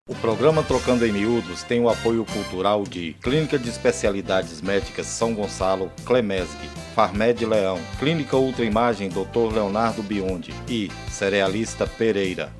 O programa Trocando em Miúdos tem o apoio cultural de Clínica de Especialidades Médicas São Gonçalo, Clemesg, Farmed Leão, Clínica Ultraimagem Dr. Leonardo Biondi e Cerealista Pereira.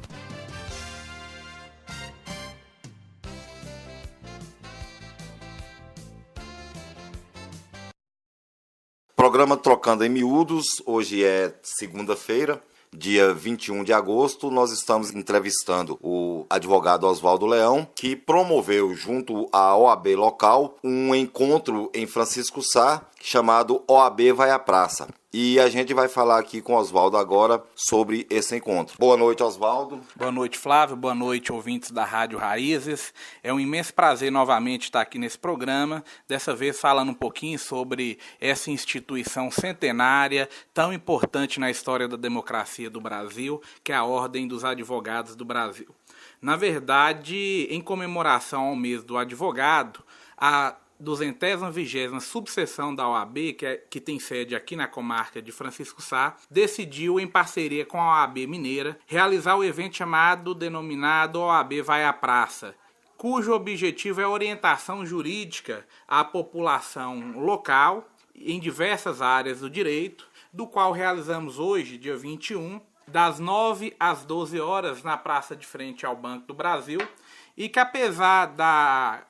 Programa Trocando em Miúdos, hoje é segunda-feira. Dia 21 de agosto, nós estamos entrevistando o advogado Oswaldo Leão, que promoveu junto à OAB local um encontro em Francisco Sá, chamado OAB Vai à Praça. E a gente vai falar aqui com o Oswaldo agora sobre esse encontro. Boa noite, Oswaldo. Boa noite, Flávio. Boa noite, ouvintes da Rádio Raízes. É um imenso prazer novamente estar aqui nesse programa, dessa vez falando um pouquinho sobre essa instituição centenária, tão importante na história da democracia do Brasil, que é a Ordem dos Advogados do Brasil. Na verdade, em comemoração ao mês do advogado, a 220ª subseção da OAB, que tem sede aqui na comarca de Francisco Sá, decidiu, em parceria com a OAB Mineira, realizar o evento denominado OAB Vai à Praça, cujo objetivo é a orientação jurídica à população local em diversas áreas do direito, do qual realizamos hoje, dia 21, das 9 às 12 horas, na praça de frente ao Banco do Brasil, e que apesar da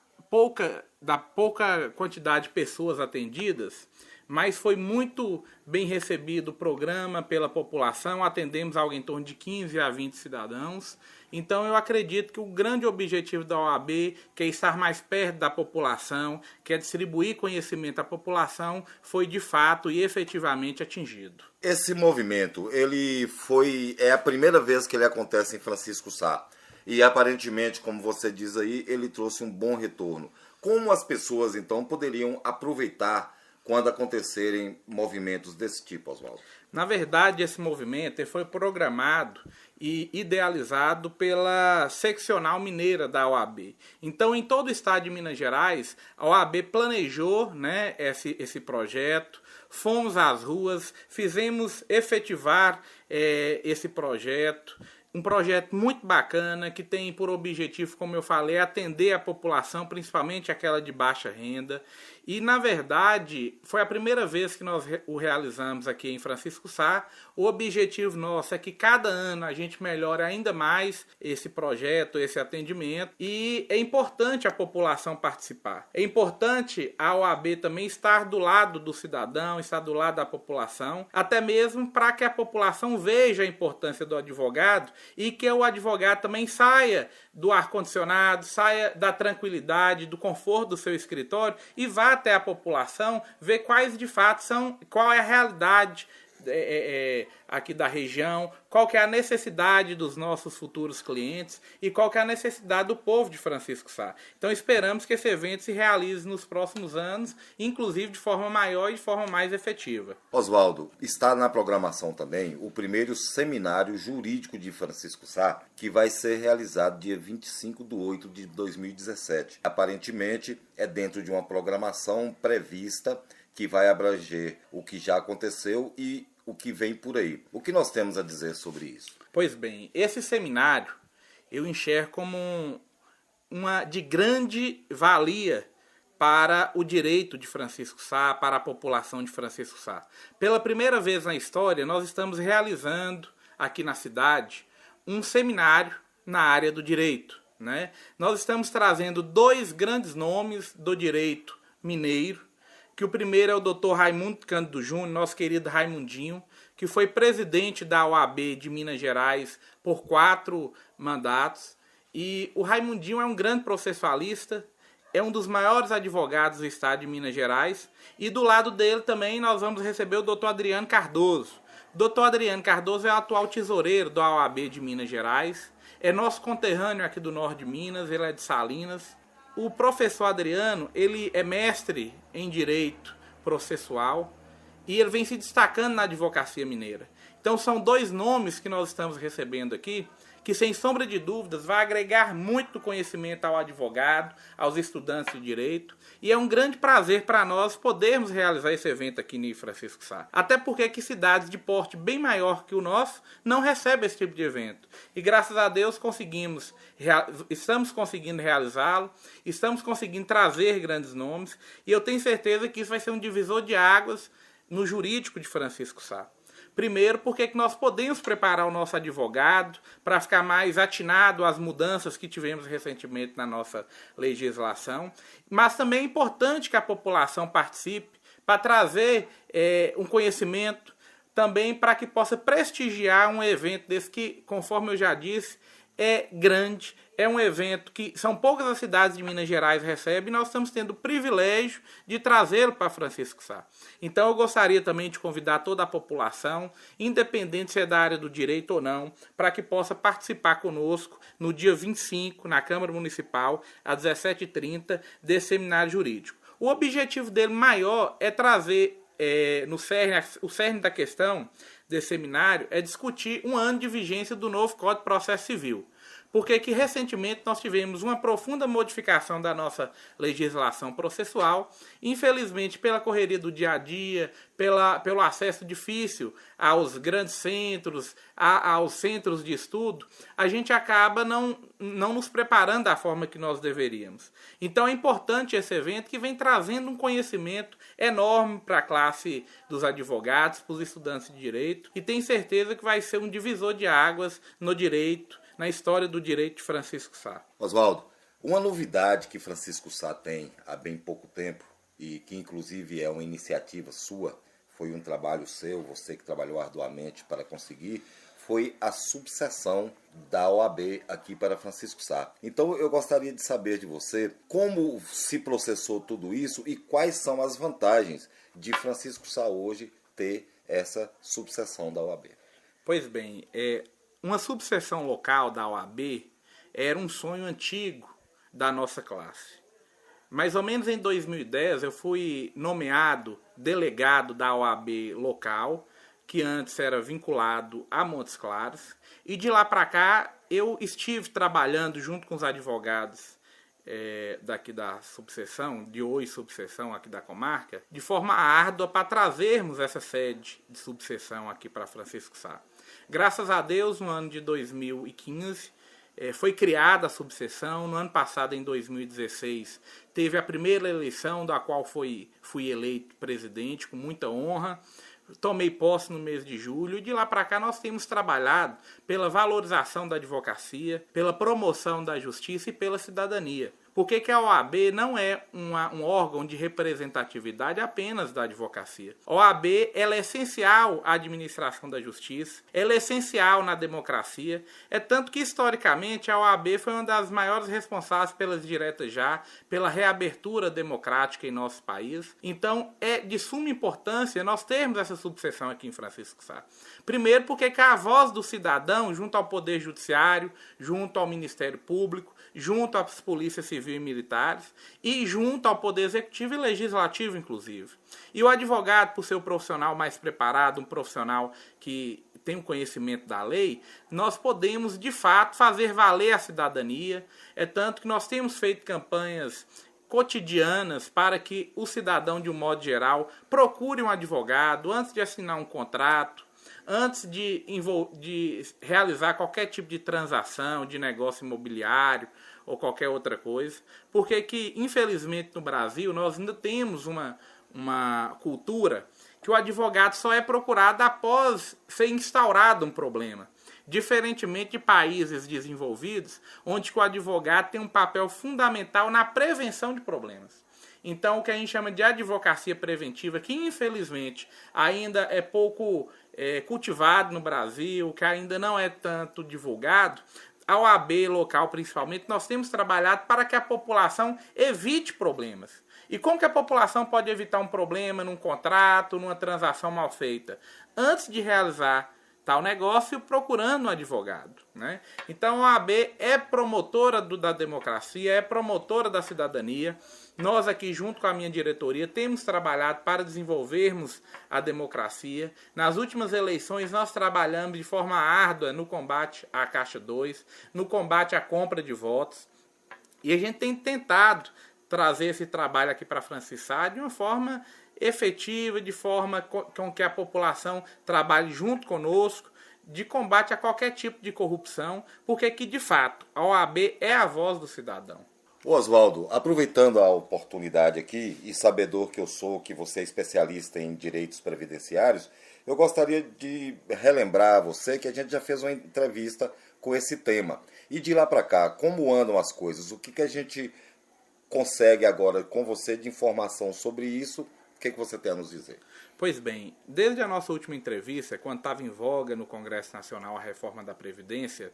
pouca quantidade de pessoas atendidas, mas foi muito bem recebido o programa pela população, atendemos algo em torno de 15 a 20 cidadãos. Então eu acredito que o grande objetivo da OAB, que é estar mais perto da população, que é distribuir conhecimento à população, foi de fato e efetivamente atingido. Esse movimento, é a primeira vez que ele acontece em Francisco Sá. E aparentemente, como você diz aí, ele trouxe um bom retorno. Como as pessoas, então, poderiam aproveitar quando acontecerem movimentos desse tipo, Oswaldo? Na verdade, esse movimento foi programado e idealizado pela seccional mineira da OAB. Então, em todo o estado de Minas Gerais, a OAB planejou, esse projeto, fomos às ruas, fizemos efetivar esse projeto. Um projeto muito bacana, que tem por objetivo, como eu falei, atender a população, principalmente aquela de baixa renda. E, na verdade, foi a primeira vez que nós o realizamos aqui em Francisco Sá. O objetivo nosso é que cada ano a gente melhore ainda mais esse projeto, esse atendimento. E é importante a população participar. É importante a OAB também estar do lado do cidadão, estar do lado da população, até mesmo para que a população veja a importância do advogado e que o advogado também saia do ar-condicionado, saia da tranquilidade, do conforto do seu escritório e vá até a população ver quais de fato qual é a realidade aqui da região, qual que é a necessidade dos nossos futuros clientes e qual que é a necessidade do povo de Francisco Sá. Então esperamos que esse evento se realize nos próximos anos, inclusive de forma maior e de forma mais efetiva. Oswaldo, está na programação também o primeiro seminário jurídico de Francisco Sá, que vai ser realizado dia 25/8 de 2017. Aparentemente é dentro de uma programação prevista que vai abranger o que já aconteceu e o que vem por aí. O que nós temos a dizer sobre isso? Pois bem, esse seminário eu enxergo como uma de grande valia para o direito de Francisco Sá, para a população de Francisco Sá. Pela primeira vez na história, nós estamos realizando aqui na cidade um seminário na área do direito, Nós estamos trazendo dois grandes nomes do direito mineiro, que o primeiro é o Dr. Raimundo Cândido Júnior, nosso querido Raimundinho, que foi presidente da OAB de Minas Gerais por 4 mandatos. E o Raimundinho é um grande processualista, é um dos maiores advogados do estado de Minas Gerais. E do lado dele também nós vamos receber o Dr. Adriano Cardoso. O Dr. Adriano Cardoso é o atual tesoureiro da OAB de Minas Gerais, é nosso conterrâneo aqui do norte de Minas, ele é de Salinas. O professor Adriano, ele é mestre em direito processual e ele vem se destacando na advocacia mineira. Então são dois nomes que nós estamos recebendo aqui que, sem sombra de dúvidas, vai agregar muito conhecimento ao advogado, aos estudantes de direito, e é um grande prazer para nós podermos realizar esse evento aqui em Francisco Sá. Até porque que cidades de porte bem maior que o nosso não recebem esse tipo de evento. E graças a Deus estamos conseguindo realizá-lo, estamos conseguindo trazer grandes nomes, e eu tenho certeza que isso vai ser um divisor de águas no jurídico de Francisco Sá. Primeiro, porque nós podemos preparar o nosso advogado para ficar mais atinado às mudanças que tivemos recentemente na nossa legislação, mas também é importante que a população participe para trazer um conhecimento, também para que possa prestigiar um evento desse que, conforme eu já disse, é grande, é um evento que são poucas as cidades de Minas Gerais recebem, e nós estamos tendo o privilégio de trazê-lo para Francisco Sá. Então eu gostaria também de convidar toda a população, independente se é da área do direito ou não, para que possa participar conosco no dia 25, na Câmara Municipal, às 17h30, desse seminário jurídico. O objetivo dele maior é trazer, o cerne da questão desse seminário é discutir um ano de vigência do novo Código de Processo Civil. Porque que recentemente nós tivemos uma profunda modificação da nossa legislação processual. Infelizmente, pela correria do dia a dia, pelo acesso difícil aos grandes centros, aos centros de estudo, a gente acaba não nos preparando da forma que nós deveríamos. Então é importante esse evento que vem trazendo um conhecimento enorme para a classe dos advogados, para os estudantes de direito, e tenho certeza que vai ser um divisor de águas no direito, na história do direito de Francisco Sá. Oswaldo, uma novidade que Francisco Sá tem há bem pouco tempo, e que inclusive é uma iniciativa sua, foi um trabalho seu, você que trabalhou arduamente para conseguir, foi a subseção da OAB aqui para Francisco Sá. Então eu gostaria de saber de você como se processou tudo isso e quais são as vantagens de Francisco Sá hoje ter essa subseção da OAB. Pois bem, uma subseção local da OAB era um sonho antigo da nossa classe. Mais ou menos em 2010 eu fui nomeado delegado da OAB local, que antes era vinculado a Montes Claros, e de lá para cá eu estive trabalhando junto com os advogados daqui da subseção, de hoje subseção aqui da comarca, de forma árdua para trazermos essa sede de subseção aqui para Francisco Sá. Graças a Deus, no ano de 2015, foi criada a subseção. No ano passado, em 2016, teve a primeira eleição, da qual fui eleito presidente, com muita honra. Tomei posse no mês de julho, e de lá para cá nós temos trabalhado pela valorização da advocacia, pela promoção da justiça e pela cidadania. Porque que a OAB não é um órgão de representatividade apenas da advocacia. A OAB ela é essencial à administração da justiça, ela é essencial na democracia. É tanto que, historicamente, a OAB foi uma das maiores responsáveis pelas diretas já, pela reabertura democrática em nosso país. Então, é de suma importância nós termos essa subseção aqui em Francisco Sá. Primeiro, porque que a voz do cidadão, junto ao Poder Judiciário, junto ao Ministério Público, junto às polícias civis e militares e junto ao Poder Executivo e Legislativo, inclusive. E o advogado, por ser um profissional mais preparado, um profissional que tem um conhecimento da lei, nós podemos, de fato, fazer valer a cidadania. É tanto que nós temos feito campanhas cotidianas para que o cidadão, de um modo geral, procure um advogado antes de assinar um contrato, antes de realizar qualquer tipo de transação, de negócio imobiliário ou qualquer outra coisa, porque que, infelizmente, no Brasil, nós ainda temos uma cultura que o advogado só é procurado após ser instaurado um problema. Diferentemente de países desenvolvidos, onde o advogado tem um papel fundamental na prevenção de problemas. Então, o que a gente chama de advocacia preventiva, que infelizmente ainda é pouco cultivado no Brasil, que ainda não é tanto divulgado, a OAB local principalmente, nós temos trabalhado para que a população evite problemas. E como que a população pode evitar um problema num contrato, numa transação mal feita? Antes de realizar tal negócio procurando um advogado, né? Então a OAB é promotora da democracia, é promotora da cidadania. Nós aqui, junto com a minha diretoria, temos trabalhado para desenvolvermos a democracia. Nas últimas eleições, nós trabalhamos de forma árdua no combate à Caixa 2, no combate à compra de votos. E a gente tem tentado trazer esse trabalho aqui para Francisco Sá de uma forma efetiva, de forma com que a população trabalhe junto conosco, de combate a qualquer tipo de corrupção, porque que, de fato, a OAB é a voz do cidadão. Oswaldo, aproveitando a oportunidade aqui e sabedor que eu sou que você é especialista em direitos previdenciários, eu gostaria de relembrar a você que a gente já fez uma entrevista com esse tema. E de lá para cá, como andam as coisas? O que a gente consegue agora com você de informação sobre isso? O que você tem a nos dizer? Pois bem, desde a nossa última entrevista, quando estava em voga no Congresso Nacional a reforma da Previdência,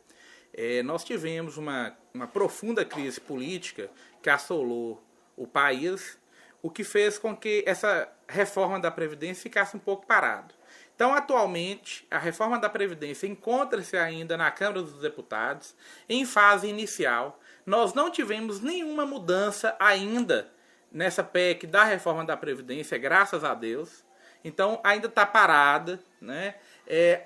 nós tivemos uma profunda crise política que assolou o país, o que fez com que essa reforma da Previdência ficasse um pouco parada. Então, atualmente, a reforma da Previdência encontra-se ainda na Câmara dos Deputados, em fase inicial. Nós não tivemos nenhuma mudança ainda nessa PEC da reforma da Previdência, graças a Deus. Então, ainda está parada, né?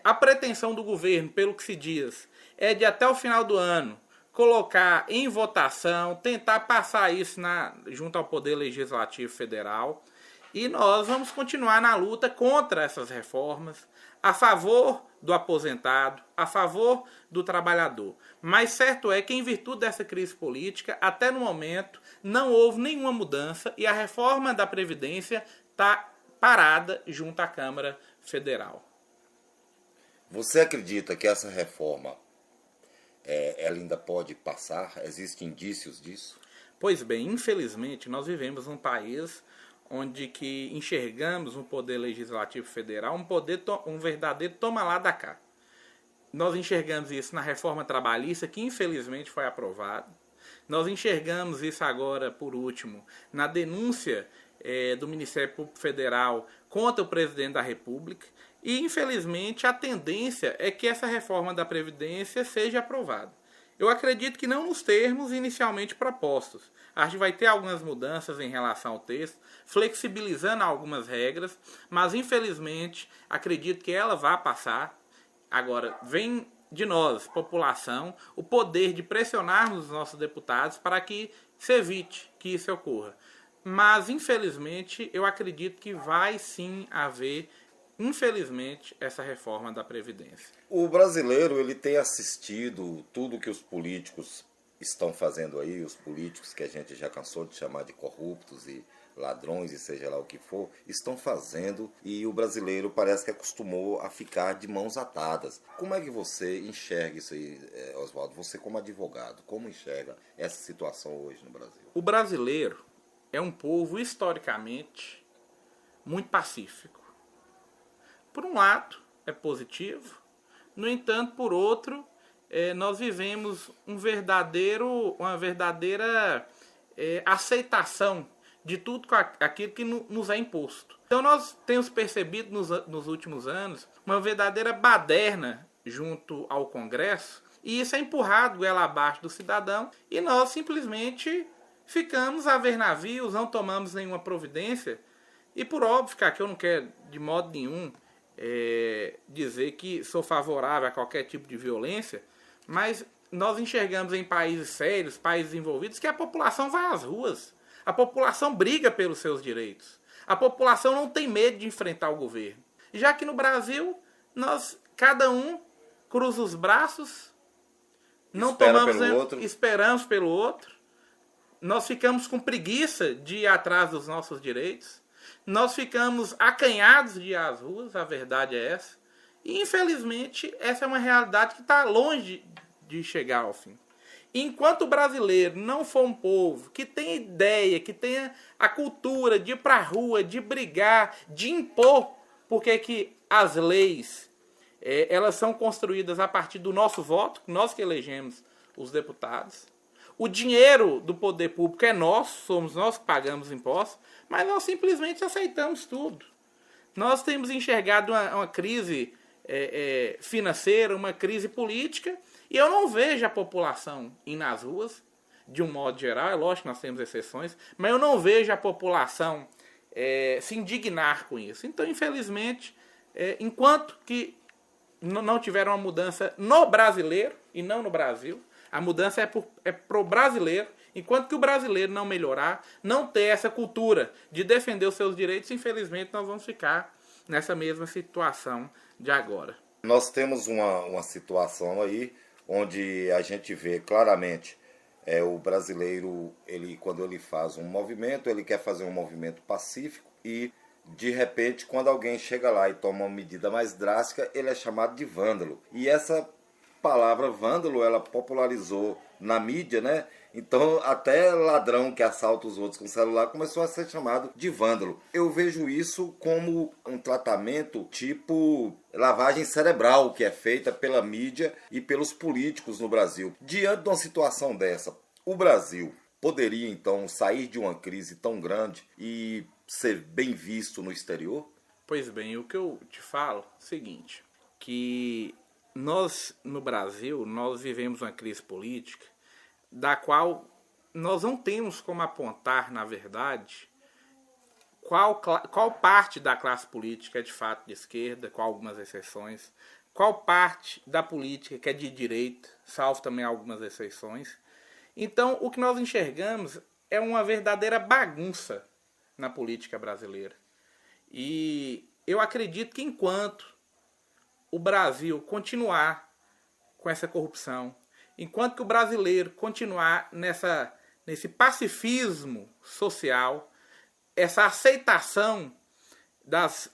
A pretensão do governo, pelo que se diz, é de até o final do ano colocar em votação, tentar passar isso junto ao Poder Legislativo Federal. E nós vamos continuar na luta contra essas reformas, a favor do aposentado, a favor do trabalhador. Mas certo é que, em virtude dessa crise política, até no momento, não houve nenhuma mudança e a reforma da Previdência está parada junto à Câmara Federal. Você acredita que essa reforma ela ainda pode passar? Existem indícios disso? Pois bem, infelizmente, nós vivemos num país onde que enxergamos um poder legislativo federal, um verdadeiro toma lá da cá. Nós enxergamos isso na reforma trabalhista, que infelizmente foi aprovada. Nós enxergamos isso agora, por último, na denúncia do Ministério Público Federal contra o presidente da República. E, infelizmente, a tendência é que essa reforma da Previdência seja aprovada. Eu acredito que não nos termos inicialmente propostos. Acho que vai ter algumas mudanças em relação ao texto, flexibilizando algumas regras, mas, infelizmente, acredito que ela vai passar. Agora, vem de nós, população, o poder de pressionarmos os nossos deputados para que se evite que isso ocorra. Mas, infelizmente, eu acredito que vai sim haver, infelizmente, essa reforma da Previdência. O brasileiro ele tem assistido tudo que os políticos estão fazendo aí, os políticos que a gente já cansou de chamar de corruptos e ladrões e seja lá o que for, estão fazendo e o brasileiro parece que acostumou a ficar de mãos atadas. Como é que você enxerga isso aí, Oswaldo? Você como advogado, como enxerga essa situação hoje no Brasil? O brasileiro é um povo historicamente muito pacífico. Por um lado, é positivo. No entanto, por outro, nós vivemos uma verdadeira aceitação de tudo aquilo que nos é imposto. Então nós temos percebido nos últimos anos uma verdadeira baderna junto ao Congresso, e isso é empurrado goela abaixo do cidadão, e nós simplesmente ficamos a ver navios, não tomamos nenhuma providência. E por óbvio que aqui eu não quero de modo nenhum dizer que sou favorável a qualquer tipo de violência, mas nós enxergamos em países sérios, países envolvidos, que a população vai às ruas. A população briga pelos seus direitos. A população não tem medo de enfrentar o governo. Já que no Brasil, cada um cruza os braços, esperamos pelo outro. Nós ficamos com preguiça de ir atrás dos nossos direitos. Nós ficamos acanhados de ir às ruas, a verdade é essa. E, infelizmente, essa é uma realidade que está longe de chegar ao fim. Enquanto o brasileiro não for um povo que tenha ideia, que tenha a cultura de ir para a rua, de brigar, de impor, porque que as leis elas são construídas a partir do nosso voto, nós que elegemos os deputados. O dinheiro do poder público é nosso, somos nós que pagamos impostos, mas nós simplesmente aceitamos tudo. Nós temos enxergado uma crise financeira, uma crise política, e eu não vejo a população ir nas ruas, de um modo geral. É lógico que nós temos exceções, mas eu não vejo a população se indignar com isso. Então, infelizmente, enquanto que não tiver uma mudança no brasileiro, e não no Brasil, a mudança é para o brasileiro, enquanto que o brasileiro não melhorar, não ter essa cultura de defender os seus direitos, infelizmente nós vamos ficar nessa mesma situação de agora. Nós temos uma situação aí onde a gente vê claramente o brasileiro, quando ele faz um movimento, ele quer fazer um movimento pacífico e, de repente, quando alguém chega lá e toma uma medida mais drástica, ele é chamado de vândalo. E essa palavra vândalo, ela popularizou na mídia, né? Então, até ladrão que assalta os outros com celular começou a ser chamado de vândalo. Eu vejo isso como um tratamento tipo lavagem cerebral que é feita pela mídia e pelos políticos no Brasil. Diante de uma situação dessa, o Brasil poderia, então, sair de uma crise tão grande e ser bem visto no exterior? Pois bem, o que eu te falo é o seguinte, que nós, no Brasil, nós vivemos uma crise política da qual nós não temos como apontar, na verdade, qual parte da classe política é de fato de esquerda, com algumas exceções, qual parte da política que é de direita, salvo também algumas exceções. Então, o que nós enxergamos é uma verdadeira bagunça na política brasileira. E eu acredito que enquanto o Brasil continuar com essa corrupção, enquanto que o brasileiro continuar nesse pacifismo social, essa aceitação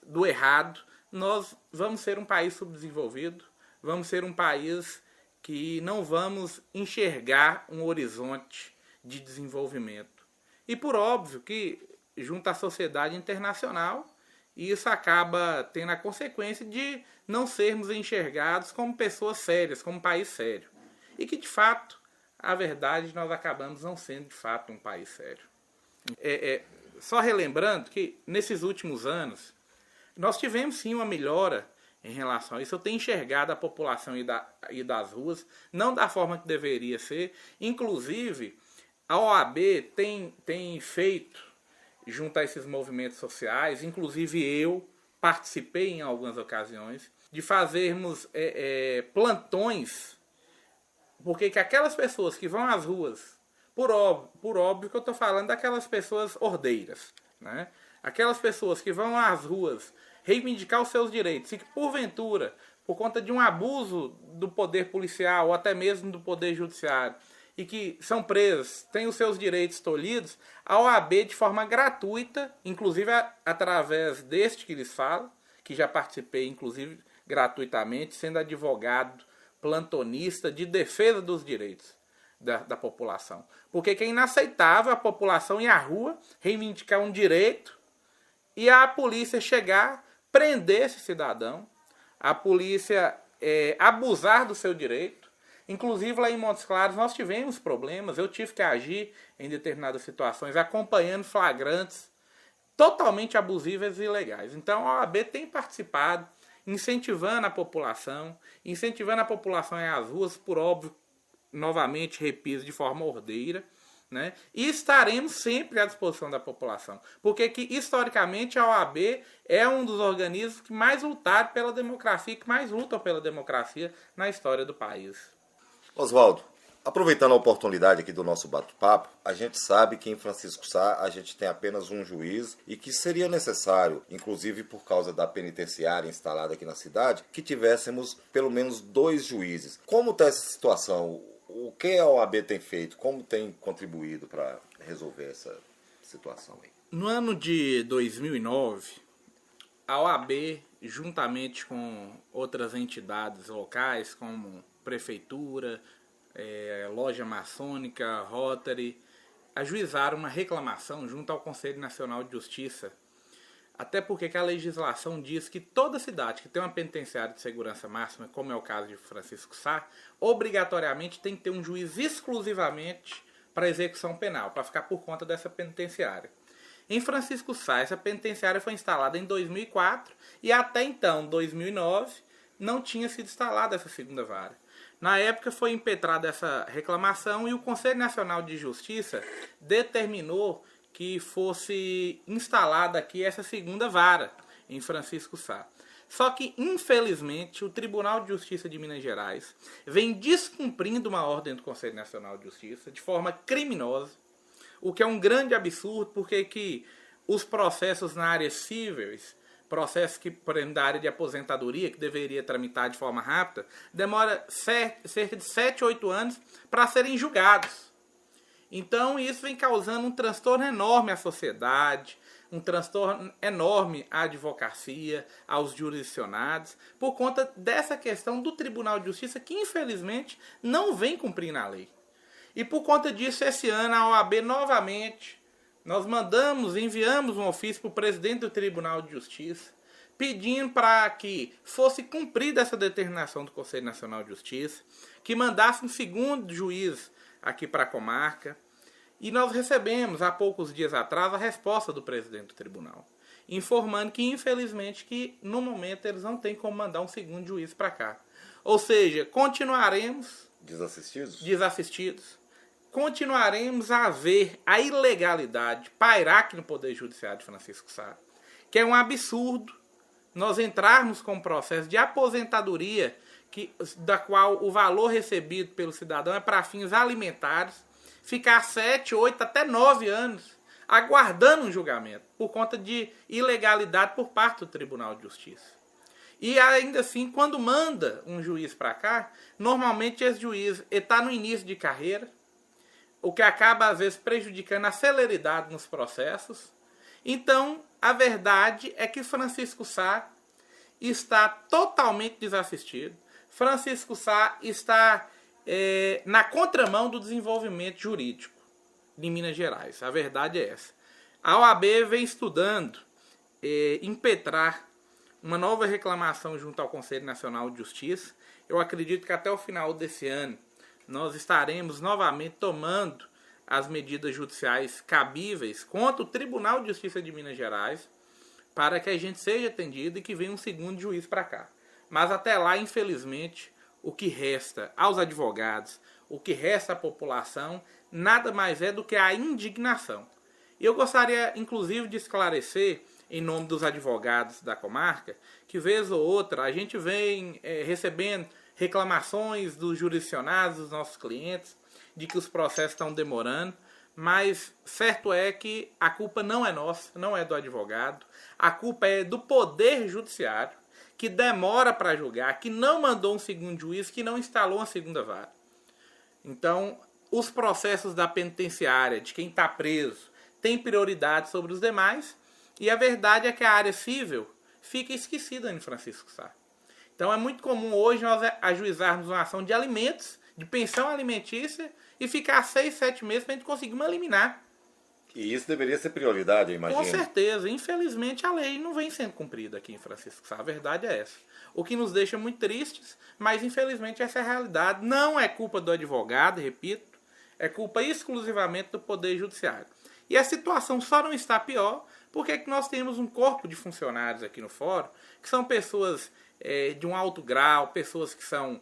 do errado, nós vamos ser um país subdesenvolvido, vamos ser um país que não vamos enxergar um horizonte de desenvolvimento. E por óbvio que, junto à sociedade internacional, isso acaba tendo a consequência de não sermos enxergados como pessoas sérias, como um país sério. E que, de fato, a verdade, nós acabamos não sendo, de fato, um país sério. Só relembrando que, nesses últimos anos, nós tivemos, sim, uma melhora em relação a isso. Eu tenho enxergado a população ir das ruas, não da forma que deveria ser. Inclusive, a OAB tem feito, junto a esses movimentos sociais, inclusive eu participei em algumas ocasiões, de fazermos plantões, porque que aquelas pessoas que vão às ruas, por óbvio que eu estou falando daquelas pessoas ordeiras, né? Aquelas pessoas que vão às ruas reivindicar os seus direitos e que, porventura, por conta de um abuso do poder policial ou até mesmo do poder judiciário, e que são presas, têm os seus direitos tolhidos, a OAB, de forma gratuita, inclusive através deste que lhes falo, que já participei, inclusive, gratuitamente, sendo advogado plantonista de defesa dos direitos da população. Porque que é inaceitável a população ir à rua reivindicar um direito e a polícia chegar, prender esse cidadão, a polícia abusar do seu direito. Inclusive lá em Montes Claros nós tivemos problemas, eu tive que agir em determinadas situações, acompanhando flagrantes totalmente abusivas e ilegais. Então a OAB tem participado, incentivando a população a ir às ruas, por óbvio, novamente, repito, de forma ordeira, né? E estaremos sempre à disposição da população, porque que, historicamente, a OAB é um dos organismos que mais lutaram pela democracia, que mais lutam pela democracia na história do país. Oswaldo, aproveitando a oportunidade aqui do nosso bate-papo, a gente sabe que em Francisco Sá a gente tem apenas um juiz e que seria necessário, inclusive por causa da penitenciária instalada aqui na cidade, que tivéssemos pelo menos 2 juízes. Como está essa situação? O que a OAB tem feito? Como tem contribuído para resolver essa situação aí? No ano de 2009, a OAB, juntamente com outras entidades locais, como prefeitura, loja maçônica, Rotary, ajuizaram uma reclamação junto ao Conselho Nacional de Justiça, até porque a legislação diz que toda cidade que tem uma penitenciária de segurança máxima, como é o caso de Francisco Sá, obrigatoriamente tem que ter um juiz exclusivamente para execução penal, para ficar por conta dessa penitenciária. Em Francisco Sá, essa penitenciária foi instalada em 2004 e até então, 2009, não tinha sido instalada essa segunda vara. Na época foi impetrada essa reclamação e o Conselho Nacional de Justiça determinou que fosse instalada aqui essa segunda vara em Francisco Sá. Só que, infelizmente, o Tribunal de Justiça de Minas Gerais vem descumprindo uma ordem do Conselho Nacional de Justiça de forma criminosa, o que é um grande absurdo, porque que os processos na área cíveis, processos que, por exemplo, da área de aposentadoria, que deveria tramitar de forma rápida, demora cerca de 7, 8 anos para serem julgados. Então, isso vem causando um transtorno enorme à sociedade, um transtorno enorme à advocacia, aos jurisdicionados, por conta dessa questão do Tribunal de Justiça, que infelizmente não vem cumprindo a lei. E por conta disso, esse ano a OAB novamente, nós enviamos um ofício para o presidente do Tribunal de Justiça, pedindo para que fosse cumprida essa determinação do Conselho Nacional de Justiça, que mandasse um segundo juiz aqui para a comarca. E nós recebemos, há poucos dias atrás, a resposta do presidente do tribunal, informando que, infelizmente, que no momento eles não têm como mandar um segundo juiz para cá. Ou seja, continuaremos desassistidos, continuaremos a ver a ilegalidade pairar aqui no Poder Judiciário de Francisco Sá, que é um absurdo nós entrarmos com um processo de aposentadoria da qual o valor recebido pelo cidadão é para fins alimentares, ficar 7, 8, até 9 anos aguardando um julgamento por conta de ilegalidade por parte do Tribunal de Justiça. E ainda assim, quando manda um juiz para cá, normalmente esse juiz está no início de carreira, o que acaba às vezes prejudicando a celeridade nos processos. Então, a verdade é que Francisco Sá está totalmente desassistido. Francisco Sá está na contramão do desenvolvimento jurídico de Minas Gerais. A verdade é essa. A OAB vem estudando impetrar uma nova reclamação junto ao Conselho Nacional de Justiça. Eu acredito que até o final desse ano nós estaremos novamente tomando as medidas judiciais cabíveis contra o Tribunal de Justiça de Minas Gerais para que a gente seja atendido e que venha um segundo juiz para cá. Mas até lá, infelizmente, o que resta aos advogados, o que resta à população, nada mais é do que a indignação. E eu gostaria, inclusive, de esclarecer, em nome dos advogados da comarca, que vez ou outra a gente vem recebendo reclamações dos jurisdicionados, dos nossos clientes, de que os processos estão demorando, mas certo é que a culpa não é nossa, não é do advogado, a culpa é do Poder Judiciário, que demora para julgar, que não mandou um segundo juiz, que não instalou uma segunda vara. Então, os processos da penitenciária, de quem está preso, têm prioridade sobre os demais, e a verdade é que a área civil fica esquecida em Francisco Sá. Então, é muito comum hoje nós ajuizarmos uma ação de alimentos, de pensão alimentícia, e ficar 6, 7 meses para a gente conseguir uma liminar. E isso deveria ser prioridade, eu imagino. Com certeza. Infelizmente, a lei não vem sendo cumprida aqui em Francisco Sá. A verdade é essa. O que nos deixa muito tristes, mas infelizmente essa é a realidade. Não é culpa do advogado, repito, é culpa exclusivamente do Poder Judiciário. E a situação só não está pior porque é que nós temos um corpo de funcionários aqui no fórum, que são pessoas de um alto grau, pessoas que são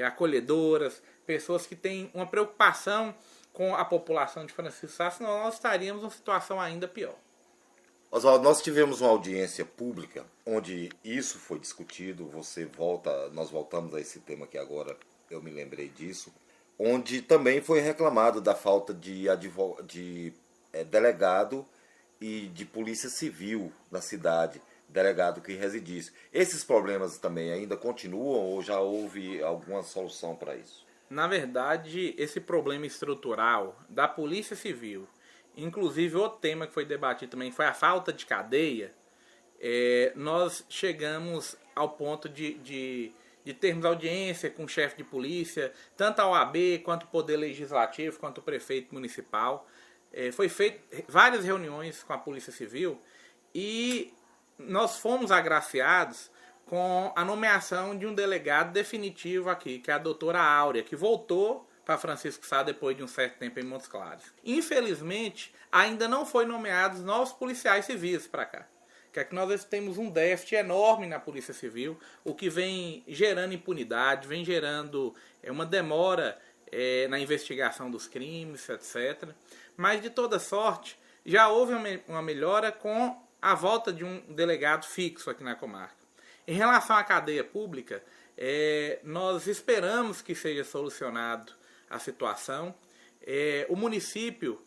acolhedoras, pessoas que têm uma preocupação com a população de Francisco Sá, senão nós estaríamos numa situação ainda pior. Oswaldo, nós tivemos uma audiência pública onde isso foi discutido, nós voltamos a esse tema que agora eu me lembrei disso, onde também foi reclamado da falta de delegado e de polícia civil na cidade, delegado que residisse. Esses problemas também ainda continuam ou já houve alguma solução para isso? Na verdade, esse problema estrutural da Polícia Civil, inclusive outro tema que foi debatido também foi a falta de cadeia, nós chegamos ao ponto de termos audiência com o chefe de polícia, tanto a OAB quanto o Poder Legislativo, quanto o prefeito municipal. Foi feito várias reuniões com a Polícia Civil e nós fomos agraciados com a nomeação de um delegado definitivo aqui, que é a doutora Áurea, que voltou para Francisco Sá depois de um certo tempo em Montes Claros. Infelizmente, ainda não foi nomeados novos policiais civis para cá. que é que nós temos um déficit enorme na Polícia Civil, o que vem gerando impunidade, vem gerando uma demora na investigação dos crimes, etc. Mas, de toda sorte, já houve uma melhora com a volta de um delegado fixo aqui na comarca. Em relação à cadeia pública, nós esperamos que seja solucionado a situação. O município,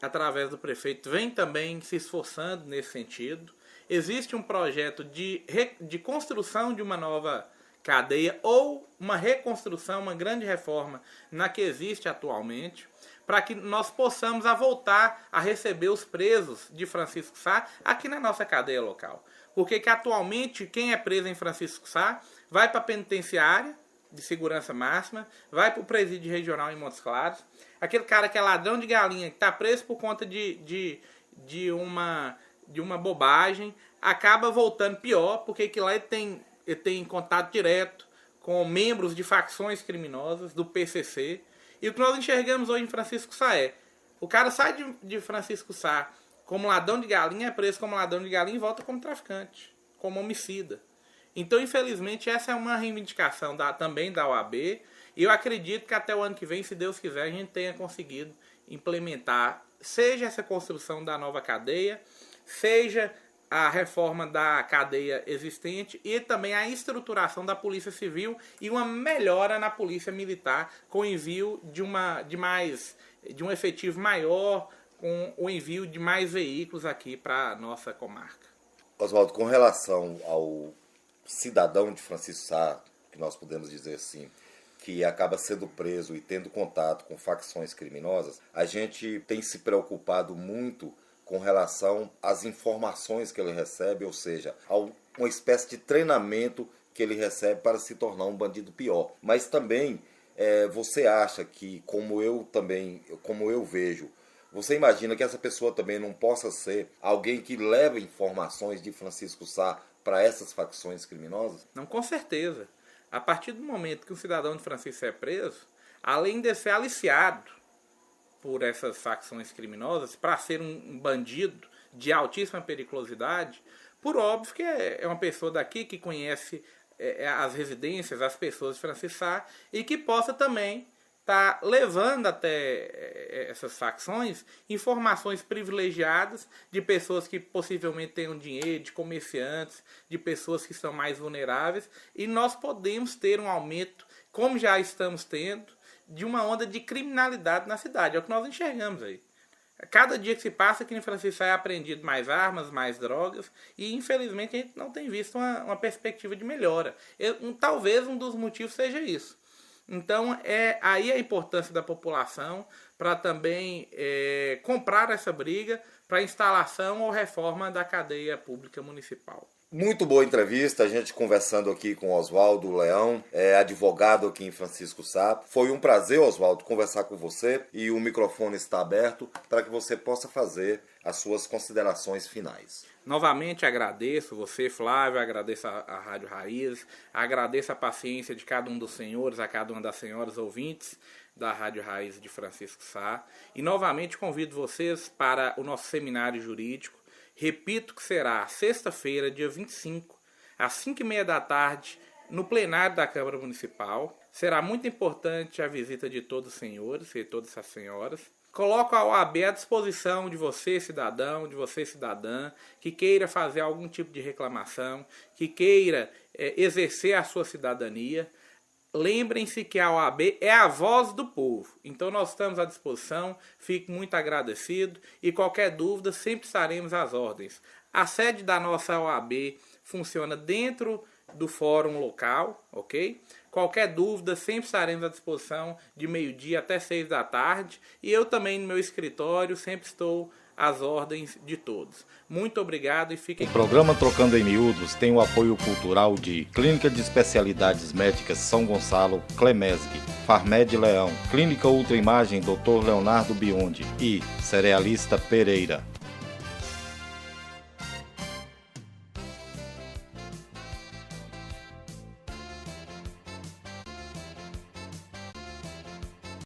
através do prefeito, vem também se esforçando nesse sentido. Existe um projeto de construção de uma nova cadeia ou uma reconstrução, uma grande reforma na que existe atualmente, para que nós possamos voltar a receber os presos de Francisco Sá aqui na nossa cadeia local. Porque que atualmente quem é preso em Francisco Sá vai para a penitenciária de segurança máxima, vai para o presídio regional em Montes Claros. Aquele cara que é ladrão de galinha, que está preso por conta de uma bobagem, acaba voltando pior, porque que lá ele tem contato direto com membros de facções criminosas do PCC. E o que nós enxergamos hoje em Francisco Sá o cara sai de Francisco Sá como ladrão de galinha, é preso como ladrão de galinha e volta como traficante, como homicida. Então, infelizmente, essa é uma reivindicação também da OAB. E eu acredito que até o ano que vem, se Deus quiser, a gente tenha conseguido implementar, seja essa construção da nova cadeia, seja a reforma da cadeia existente e também a estruturação da Polícia Civil e uma melhora na Polícia Militar com o envio de um efetivo maior, com o envio de mais veículos aqui para a nossa comarca. Oswaldo, com relação ao cidadão de Francisco Sá, que nós podemos dizer assim, que acaba sendo preso e tendo contato com facções criminosas, a gente tem se preocupado muito com relação às informações que ele recebe, ou seja, a uma espécie de treinamento que ele recebe para se tornar um bandido pior. Mas também você acha que, como eu vejo, você imagina que essa pessoa também não possa ser alguém que leva informações de Francisco Sá para essas facções criminosas? Não, com certeza. A partir do momento que um cidadão de Francisco Sá é preso, além de ser aliciado por essas facções criminosas, para ser um bandido de altíssima periculosidade, por óbvio que é uma pessoa daqui que conhece as residências, as pessoas de Francisco Sá, e que possa também estar levando até essas facções informações privilegiadas de pessoas que possivelmente tenham dinheiro, de comerciantes, de pessoas que são mais vulneráveis, e nós podemos ter um aumento, como já estamos tendo, de uma onda de criminalidade na cidade. É o que nós enxergamos aí. Cada dia que se passa aqui em Francisco Sá é apreendido mais armas, mais drogas, e infelizmente a gente não tem visto uma perspectiva de melhora. Talvez um dos motivos seja isso. Então, aí a importância da população para também comprar essa briga para instalação ou reforma da cadeia pública municipal. Muito boa entrevista, a gente conversando aqui com Oswaldo Leão, advogado aqui em Francisco Sá. Foi um prazer, Oswaldo, conversar com você, e o microfone está aberto para que você possa fazer as suas considerações finais. Novamente agradeço você, Flávio, agradeço a Rádio Raiz, agradeço a paciência de cada um dos senhores, a cada uma das senhoras ouvintes da Rádio Raiz de Francisco Sá. E novamente convido vocês para o nosso seminário jurídico. Repito que será sexta-feira, dia 25, às 5h30 da tarde, no plenário da Câmara Municipal. Será muito importante a visita de todos os senhores e todas as senhoras. Coloco a OAB à disposição de você, cidadão, de você, cidadã, que queira fazer algum tipo de reclamação, que queira exercer a sua cidadania. Lembrem-se que a OAB é a voz do povo. Então nós estamos à disposição, fico muito agradecido e qualquer dúvida sempre estaremos às ordens. A sede da nossa OAB funciona dentro do fórum local, ok? Qualquer dúvida sempre estaremos à disposição de meio-dia até 6 da tarde. E eu também no meu escritório sempre estou às ordens de todos. Muito obrigado e fiquem... O programa Trocando em Miúdos tem o apoio cultural de Clínica de Especialidades Médicas São Gonçalo, Clemesg, Farmed Leão, Clínica Ultraimagem Dr. Leonardo Biondi e Cerealista Pereira.